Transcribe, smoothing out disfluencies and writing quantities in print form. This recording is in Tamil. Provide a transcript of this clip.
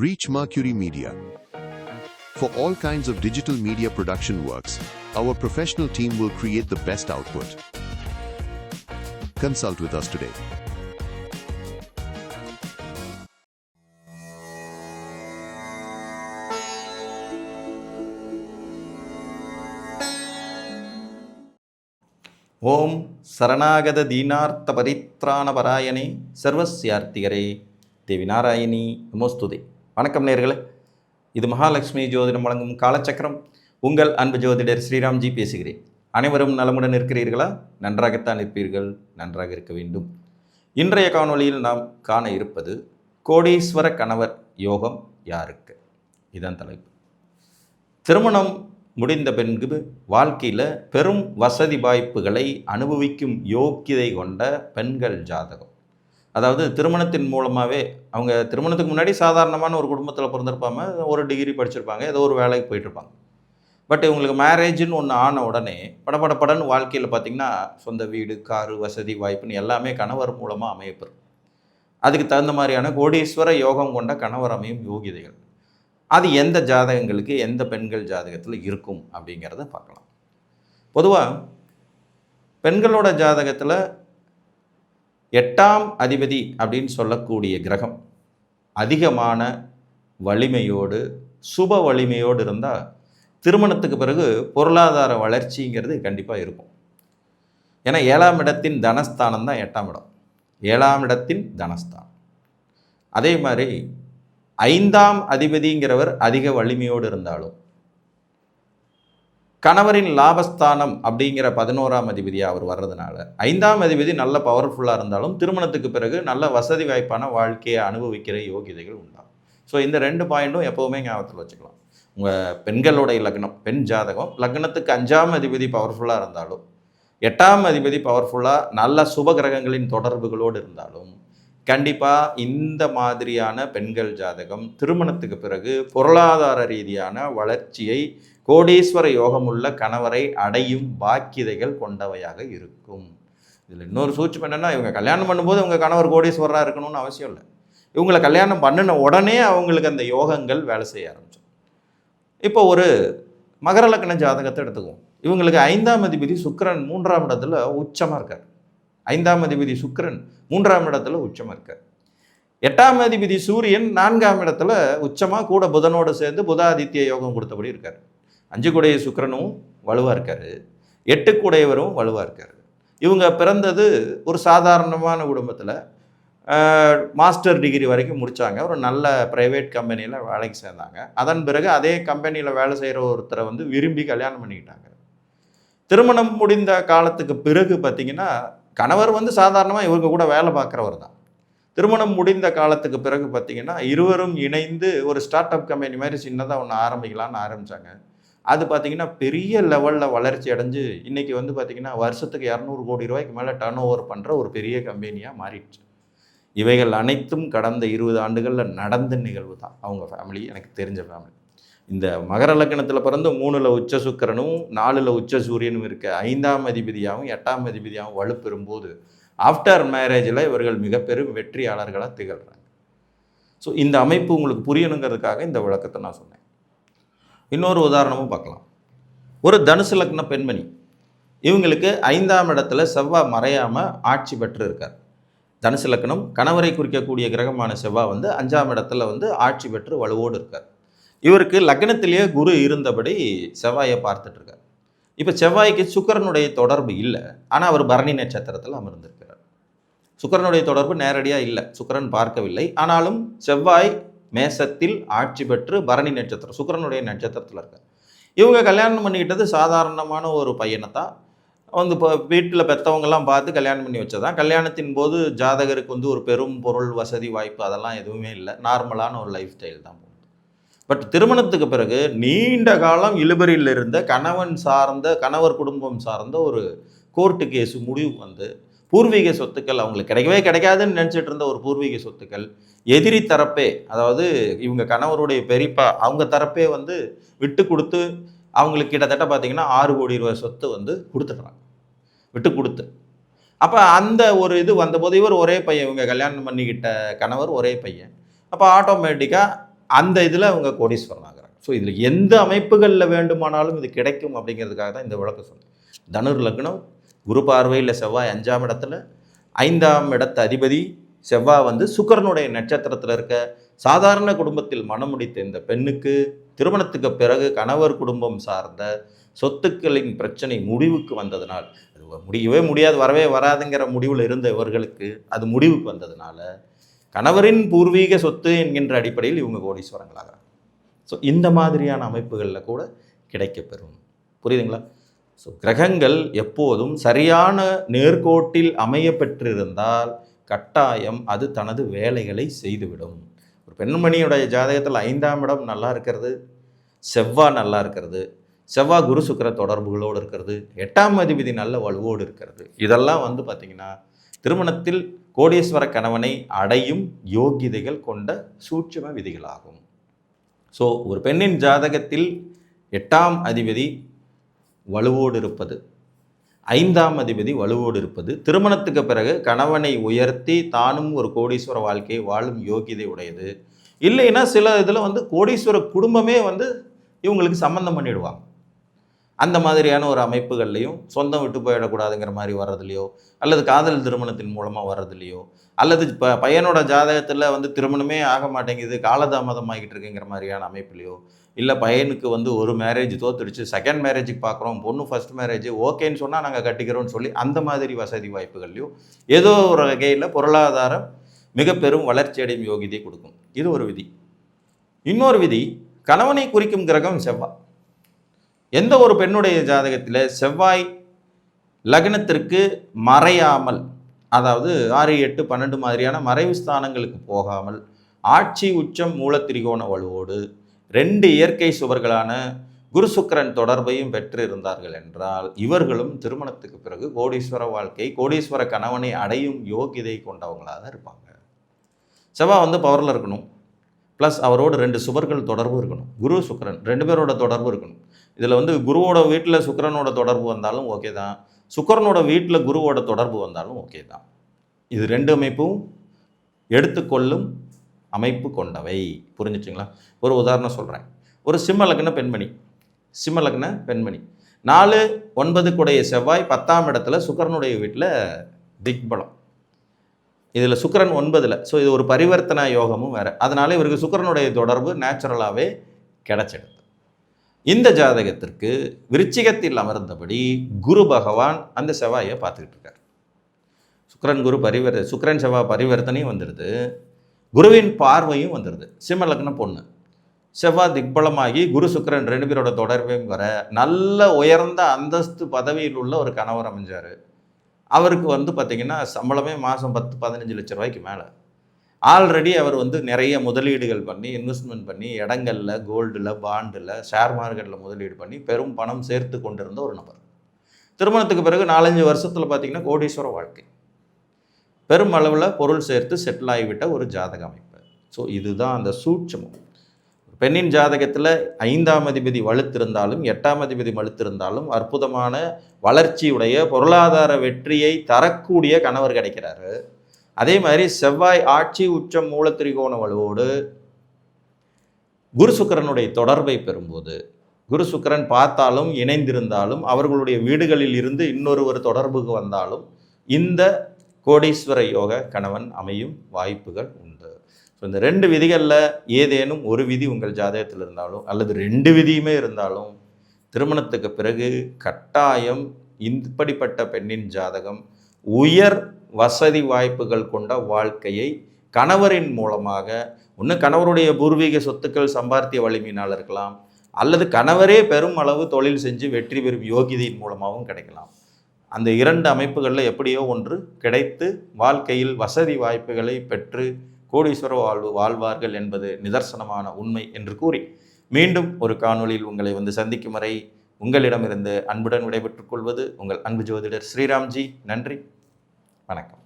Reach Mercury Media. For all kinds of digital media production works, our professional team will create the best output. Consult with us today. ஓம் சரணாகத தீனார்த்த பரித்ராண பராயணே சர்வஸ்யார்த்திகரே தேவி நாராயணி நமோஸ்துதே. வணக்கம் நேயர்களே, இது மகாலட்சுமி ஜோதிடம் வழங்கும் காலச்சக்கரம். உங்கள் அன்பு ஜோதிடர் ஸ்ரீராம்ஜி பேசுகிறேன். அனைவரும் நலமுடன் இருக்கிறீர்களா? நன்றாகத்தான் இருப்பீர்கள், நன்றாக இருக்க வேண்டும். இன்றைய காணொளியில் நாம் காண இருப்பது கோடீஸ்வர கணவர் யோகம் யாருக்கு? இதுதான் தலைப்பு. திருமணம் முடிந்த பின்பு வாழ்க்கையில் பெரும் வசதி வாய்ப்புகளை அனுபவிக்கும் யோக்கியதை கொண்ட பெண்கள் ஜாதகம். அதாவது திருமணத்தின் மூலமாகவே அவங்க திருமணத்துக்கு முன்னாடி சாதாரணமான ஒரு குடும்பத்தில் பிறந்திருப்பாங்க, ஒரு டிகிரி படிச்சிருப்பாங்க, ஏதோ ஒரு வேலைக்கு போயிட்டுருப்பாங்க. பட் இவங்களுக்கு மேரேஜுன்னு ஒன்று ஆன உடனே படன்னு வாழ்க்கையில் பார்த்திங்கன்னா சொந்த வீடு, காரு, வசதி வாய்ப்புன்னு எல்லாமே கணவர் மூலமாக அமையப்பெறும். அதுக்கு தகுந்த மாதிரியான கோடீஸ்வர யோகம் கொண்ட கணவர் அமையும் யோகிதைகள். அது எந்த ஜாதகங்களுக்கு எந்த பெண்கள் ஜாதகத்தில் இருக்கும் அப்படிங்கிறத பார்க்கலாம். பொதுவாக பெண்களோட ஜாதகத்தில் 8ஆம் அதிபதி அப்படின்னு சொல்லக்கூடிய கிரகம் அதிகமான வலிமையோடு சுப வலிமையோடு இருந்தால் திருமணத்துக்கு பிறகு பொருளாதார வளர்ச்சிங்கிறது கண்டிப்பாக இருக்கும். ஏன்னா 7ஆம் இடத்தின் தனஸ்தானம் தான் 8ஆம் இடம். 7ஆம் இடத்தின் தனஸ்தானம். அதே மாதிரி 5ஆம் அதிபதிங்கிறவர் அதிக வலிமையோடு இருந்தாலும் கணவரின் லாபஸ்தானம் அப்படிங்கிற 11ஆம் அதிபதியாக அவர் வர்றதுனால 5ஆம் அதிபதி நல்ல பவர்ஃபுல்லாக இருந்தாலும் திருமணத்துக்கு பிறகு நல்ல வசதி வாய்ப்பான வாழ்க்கையை அனுபவிக்கிற யோகிதைகள் உண்டாகும். ஸோ இந்த 2 பாயிண்ட்டும் எப்போவுமே ஞாபகத்தில் வச்சுக்கலாம். உங்கள் பெண்களுடைய லக்னம், பெண் ஜாதகம் லக்னத்துக்கு 5ஆம் அதிபதி பவர்ஃபுல்லாக இருந்தாலும் 8ஆம் அதிபதி பவர்ஃபுல்லாக நல்ல சுப கிரகங்களின் தொடர்புகளோடு இருந்தாலும் கண்டிப்பாக இந்த மாதிரியான பெண்கள் ஜாதகம் திருமணத்துக்கு பிறகு பொருளாதார ரீதியான வளர்ச்சியை கோடீஸ்வர யோகமுள்ள கணவரை அடையும் பாக்கியதைகள் கொண்டவையாக இருக்கும். இதில் இன்னொரு சூட்சம் என்னென்னா, இவங்க கல்யாணம் பண்ணும்போது உங்கள் கணவர் கோடீஸ்வரராக இருக்கணும்னு அவசியம் இல்லை. இவங்களை கல்யாணம் பண்ணின உடனே அவங்களுக்கு அந்த யோகங்கள் வேலை செய்ய ஆரம்பிச்சோம். இப்போ ஒரு மகர லக்ன ஜாதகத்தை எடுத்துக்குவோம். இவங்களுக்கு 5ஆம் அதிபதி சுக்கிரன் 3ஆம் இடத்துல உச்சமாக இருக்கார். 5ஆம் அதிபதி சுக்கிரன் 3ஆம் இடத்துல உச்சமாக இருக்கார். 8ஆம் அதிபதி சூரியன் 4ஆம் இடத்துல உச்சமாக கூட புதனோடு சேர்ந்து புதாதித்ய யோகம் கொடுத்தபடி இருக்கார். 5 கூடைய சுக்கிரனும் வலுவாக இருக்கார், 8 கூடையவரும் வலுவாக இருக்கார். இவங்க பிறந்தது ஒரு சாதாரணமான குடும்பத்தில், மாஸ்டர் டிகிரி வரைக்கும் முடித்தாங்க. ஒரு நல்ல ப்ரைவேட் கம்பெனியில் வேலைக்கு சேர்ந்தாங்க. அதன் பிறகு அதே கம்பெனியில் வேலை செய்கிற ஒருத்தரை விரும்பி கல்யாணம் பண்ணிக்கிட்டாங்க. திருமணம் முடிந்த காலத்துக்கு பிறகு பார்த்திங்கன்னா கணவர் சாதாரணமாக இவங்க கூட வேலை பார்க்குறவர் தான். திருமணம் முடிந்த காலத்துக்கு பிறகு பார்த்திங்கன்னா இருவரும் இணைந்து ஒரு ஸ்டார்ட் அப் கம்பெனி மாதிரி சின்னதாக ஒன்று ஆரம்பிக்கலான்னு ஆரம்பித்தாங்க. அது பார்த்திங்கன்னா பெரிய லெவலில் வளர்ச்சி அடைஞ்சு இன்றைக்கி பார்த்திங்கன்னா வருஷத்துக்கு 200 கோடி ரூபாய்க்கு மேலே டர்ன் ஓவர் பண்ணுற ஒரு பெரிய கம்பெனியாக மாறிடுச்சு. இவைகள் அனைத்தும் கடந்த 20 ஆண்டுகளில் நடந்த நிகழ்வு தான். அவங்க ஃபேமிலி, எனக்கு தெரிஞ்ச ஃபேமிலி. இந்த மகர லக்னத்தில் பிறந்து 3ல் உச்ச சுக்கிரனும் 4ல் உச்ச சூரியனும் இருக்க 5ஆம் அதிபதியாகவும் 8ஆம் அதிபதியாகவும் வலுப்பெறும்போது ஆஃப்டர் மேரேஜில் இவர்கள் மிக பெரும் வெற்றியாளர்களாக திகழ்கிறாங்க. ஸோ இந்த அமைப்பு உங்களுக்கு புரியணுங்கிறதுக்காக இந்த விளக்கத்தை நான் சொன்னேன். இன்னொரு உதாரணமும் பார்க்கலாம். ஒரு தனுசு லக்ன பெண்மணி, இவங்களுக்கு 5ஆம் இடத்துல செவ்வாய் மறையாமல் ஆட்சி பெற்று இருக்கார். தனுசு லக்னம் கணவரை குறிக்கக்கூடிய கிரகமான செவ்வாய் 5ஆம் இடத்துல ஆட்சி பெற்று வலுவோடு இருக்கார். இவருக்கு லக்னத்திலேயே குரு இருந்தபடி செவ்வாயை பார்த்துட்ருக்கார். இப்போ செவ்வாய்க்கு சுக்கிரனுடைய தொடர்பு இல்லை, ஆனால் அவர் பரணி நட்சத்திரத்தில் அமர்ந்திருக்கிறார். சுக்கிரனுடைய தொடர்பு நேரடியாக இல்லை, சுக்கிரன் பார்க்கவில்லை. ஆனாலும் செவ்வாய் மேசத்தில் ஆட்சி பெற்று பரணி நட்சத்திரம் சுக்கிரனுடைய நட்சத்திரத்தில் இருக்கார். இவங்க கல்யாணம் பண்ணிக்கிட்டது சாதாரணமான ஒரு பையனை தான் இப்போ வீட்டில் பெற்றவங்கெல்லாம் பார்த்து கல்யாணம் பண்ணி வச்சதான். கல்யாணத்தின் போது ஜாதகருக்கு ஒரு பெரும் பொருள் வசதி வாய்ப்பு அதெல்லாம் எதுவுமே இல்லை, நார்மலான ஒரு லைஃப் ஸ்டைல் தான். பட் திருமணத்துக்கு பிறகு நீண்ட காலம் இழுபறியில் இருந்த கணவர் குடும்பம் சார்ந்த ஒரு கோர்ட்டு கேஸு முடிவு பூர்வீக சொத்துக்கள் அவங்களுக்கு கிடைக்கவே கிடைக்காதுன்னு நினச்சிட்டு இருந்த ஒரு பூர்வீக சொத்துக்கள் எதிரி தரப்பே, அதாவது இவங்க கணவருடைய பெரியப்பா அவங்க தரப்பே விட்டு கொடுத்து அவங்களுக்கு கிட்டத்தட்ட பார்த்திங்கன்னா 6 கோடி ரூபாய் சொத்து கொடுத்துட்றாங்க விட்டு கொடுத்து. அப்போ அந்த ஒரு இது வந்தபோது இவர் ஒரே பையன், இவங்க கல்யாணம் பண்ணிக்கிட்ட கணவர் ஒரே பையன். அப்போ ஆட்டோமேட்டிக்காக அந்த இதில் அவங்க கோடீஸ்வரன் ஆகிறாங்க. ஸோ இதில் எந்த அமைப்புகளில் வேண்டுமானாலும் இது கிடைக்கும் அப்படிங்கிறதுக்காக தான் இந்த விளக்கம் சொன்னேன். தனுர் லக்னம், குரு பார்வையில் செவ்வாய் 5ஆம் இடத்துல, 5ஆம் இடத்து அதிபதி செவ்வாய் வந்து சுக்கிரனுடைய நட்சத்திரத்தில் இருக்க சாதாரண குடும்பத்தில் மனம் முடித்த இந்த பெண்ணுக்கு திருமணத்துக்கு பிறகு கணவர் குடும்பம் சார்ந்த சொத்துக்களின் பிரச்சனை முடிவுக்கு வந்ததுனால், அது முடியவே முடியாது, வரவே வராதுங்கிற முடிவில் இருந்த இவர்களுக்கு அது முடிவுக்கு வந்ததுனால கணவரின் பூர்வீக சொத்து என்கின்ற அடிப்படையில் இவங்க கோடீஸ்வரங்களாக. ஸோ இந்த மாதிரியான அமைப்புகளில் கூட கிடைக்கப்பெறும். புரியுதுங்களா? ஸோ கிரகங்கள் எப்போதும் சரியான நேர்கோட்டில் அமைய பெற்றிருந்தால் கட்டாயம் அது தனது வேலைகளை செய்துவிடும். ஒரு பெண்மணியுடைய ஜாதகத்தில் 5ஆம் இடம் நல்லா இருக்கிறது, செவ்வாய் நல்லா இருக்கிறது, செவ்வாய் குரு சுக்கிர தொடர்புகளோடு இருக்கிறது, 8ஆம் அதிபதி நல்ல வலுவோடு இருக்கிறது, இதெல்லாம் வந்து பார்த்திங்கன்னா திருமணத்தில் கோடீஸ்வர கணவனை அடையும் யோகிதைகள் கொண்ட சூட்சும விதிகளாகும். ஸோ ஒரு பெண்ணின் ஜாதகத்தில் 8ஆம் அதிபதி வலுவோடு இருப்பது, 5ஆம் அதிபதி வலுவோடு இருப்பது திருமணத்துக்கு பிறகு கணவனை உயர்த்தி தானும் ஒரு கோடீஸ்வர வாழ்க்கையை வாழும் யோகிதை உடையது. இல்லைன்னா சில இதில் வந்து கோடீஸ்வர குடும்பமே வந்து இவங்களுக்கு சம்மந்தம் பண்ணிடுவாங்க. அந்த மாதிரியான ஒரு அமைப்புகள்லையும் சொந்தம் விட்டு போயிடக்கூடாதுங்கிற மாதிரி வர்றதுலையோ, அல்லது காதல் திருமணத்தின் மூலமாக வர்றதுலையோ, அல்லது இப்போ பையனோட ஜாதகத்தில் வந்து திருமணமே ஆக மாட்டேங்குது, காலதாமதம் ஆகிட்டு இருக்குங்கிற மாதிரியான அமைப்புலையோ, இல்லை பையனுக்கு வந்து ஒரு மேரேஜ் தோத்துடுச்சு, செகண்ட் மேரேஜுக்கு பார்க்குறோம், பொண்ணு ஃபர்ஸ்ட் மேரேஜ் ஓகேன்னு சொன்னால் நாங்கள் கட்டிக்கிறோம்னு சொல்லி அந்த மாதிரி வசதி வாய்ப்புகள்லையும் ஏதோ ஒரு வகையில் பொருளாதாரம் மிக பெரும் வளர்ச்சி அடையும் யோகிதை கொடுக்கும். இது ஒரு விதி. இன்னொரு விதி, கணவனை குறிக்கும் கிரகம் செவ்வாய். எந்த ஒரு பெண்ணுடைய ஜாதகத்தில் செவ்வாய் லக்னத்திற்கு மறையாமல், அதாவது 6, 8, 12 மாதிரியான மறைவு ஸ்தானங்களுக்கு போகாமல் ஆட்சி உச்சம் மூலத்திரிகோண வலுவோடு 2 இயற்கை சுவர்களான குரு சுக்கிரன் தொடர்பையும் பெற்று இருந்தார்கள் என்றால் இவர்களும் திருமணத்துக்கு பிறகு கோடீஸ்வர வாழ்க்கை, கோடீஸ்வர கணவனை அடையும் யோகிதை கொண்டவங்களாக இருப்பாங்க. செவ்வாய் வந்து பவரில் இருக்கணும், ப்ளஸ் அவரோட 2 சுவர்கள் தொடர்பு இருக்கணும். குரு சுக்கிரன் 2 பேரோட தொடர்பு இருக்கணும். இதில் வந்து குருவோட வீட்டில் சுக்கிரனோட தொடர்பு வந்தாலும் ஓகே தான், சுக்கிரனோட வீட்டில் குருவோட தொடர்பு வந்தாலும் ஓகே தான். இது 2 அமைப்பும் எடுத்துக்கொள்ளும் அமைப்பு கொண்டவை. புரிஞ்சிச்சிங்களா? ஒரு உதாரணம் சொல்கிறேன். ஒரு சிம்ம லக்ன பெண்மணி, 4, 9 கூடைய செவ்வாய் 10ஆம் இடத்துல சுக்கிரனுடைய வீட்டில் திக்பலம். இதில் சுக்கிரன் 9ல். ஸோ இது ஒரு பரிவர்த்தனை யோகமும் வேறு. அதனால் இவருக்கு சுக்கிரனுடைய தொடர்பு நேச்சுரலாகவே கிடைச்சிடுது. இந்த ஜாதகத்திற்கு விருச்சிகத்தில் அமர்ந்தபடி குரு பகவான் அந்த செவ்வாயை பார்த்துக்கிட்டு இருக்கார். சுக்கிரன் செவ்வாய் பரிவர்த்தனையும் வந்துடுது, குருவின் பார்வையும் வந்துடுது. சிம்ம லக்ன பொண்ணு, செவ்வாய் திக்பலமாகி குரு சுக்கிரன் 2 பேரோட தொடர்பையும் வர நல்ல உயர்ந்த அந்தஸ்து பதவியில் உள்ள ஒரு கணவர் அமைஞ்சார். அவருக்கு வந்து பார்த்திங்கன்னா சம்பளமே மாதம் 10-15 லட்ச ரூபாய்க்கு மேலே. ஆல்ரெடி அவர் வந்து நிறைய முதலீடுகள் பண்ணி, இன்வெஸ்ட்மெண்ட் பண்ணி, இடங்களில், கோல்டில், பாண்டில், ஷேர் மார்க்கெட்டில் முதலீடு பண்ணி பெரும் பணம் சேர்த்து கொண்டிருந்த ஒரு நபர். திருமணத்துக்கு பிறகு 4-5 வருஷத்தில் பார்த்திங்கன்னா கோடீஸ்வர வாழ்க்கை, பெரும் அளவில் பொருள் சேர்த்து செட்டில் ஆகிவிட்ட ஒரு ஜாதக அமைப்பு. ஸோ இதுதான் அந்த சூட்சமம். பெண்ணின் ஜாதகத்தில் 5ஆம் அதிபதி வலுத்திருந்தாலும் 8ஆம் அதிபதி வலுத்திருந்தாலும் அற்புதமான வளர்ச்சியுடைய பொருளாதார வெற்றியை தரக்கூடிய கணவர் கிடைக்கிறாரு. அதே மாதிரி செவ்வாய் ஆட்சி உச்சம் மூலத்திரிகோண வலுவோடு குரு சுக்கிரனுடைய தொடர்பை பெறும்போது, குரு சுக்கிரன் பார்த்தாலும் இணைந்திருந்தாலும் அவர்களுடைய வீடுகளில் இருந்து இன்னொருவர் தொடர்புக்கு வந்தாலும் இந்த கோடீஸ்வர யோக கணவன் அமையும் வாய்ப்புகள் உண்டு. ஸோ இந்த 2 விதிகளில் ஏதேனும் ஒரு விதி உங்கள் ஜாதகத்தில் இருந்தாலும் அல்லது 2 விதியுமே இருந்தாலும் திருமணத்துக்கு பிறகு கட்டாயம் இப்படிப்பட்ட பெண்ணின் ஜாதகம் உயர் வசதி வாய்ப்புகள் கொண்ட வாழ்க்கையை கணவரின் மூலமாக, ஒன்று கணவருடைய பூர்வீக சொத்துக்கள் சம்பாத்திய வலிமையினால் இருக்கலாம், அல்லது கணவரே பெரும் அளவு தொழில் செஞ்சு வெற்றி பெறும் யோகிதையின் மூலமாகவும் கிடைக்கலாம். அந்த 2 அமைப்புகளில் எப்படியோ ஒன்று கிடைத்து வாழ்க்கையில் வசதி வாய்ப்புகளை பெற்று கோடீஸ்வர வாழ்வார்கள் என்பது நிதர்சனமான உண்மை என்று கூறி மீண்டும் ஒரு காணொளியில் உங்களை வந்து சந்திக்கும் வரை உங்களிடமிருந்து அன்புடன் விடைபெற்றுக் கொள்வது உங்கள் அன்பு ஜோதிடர் ஸ்ரீராம்ஜி. நன்றி, வணக்கம்.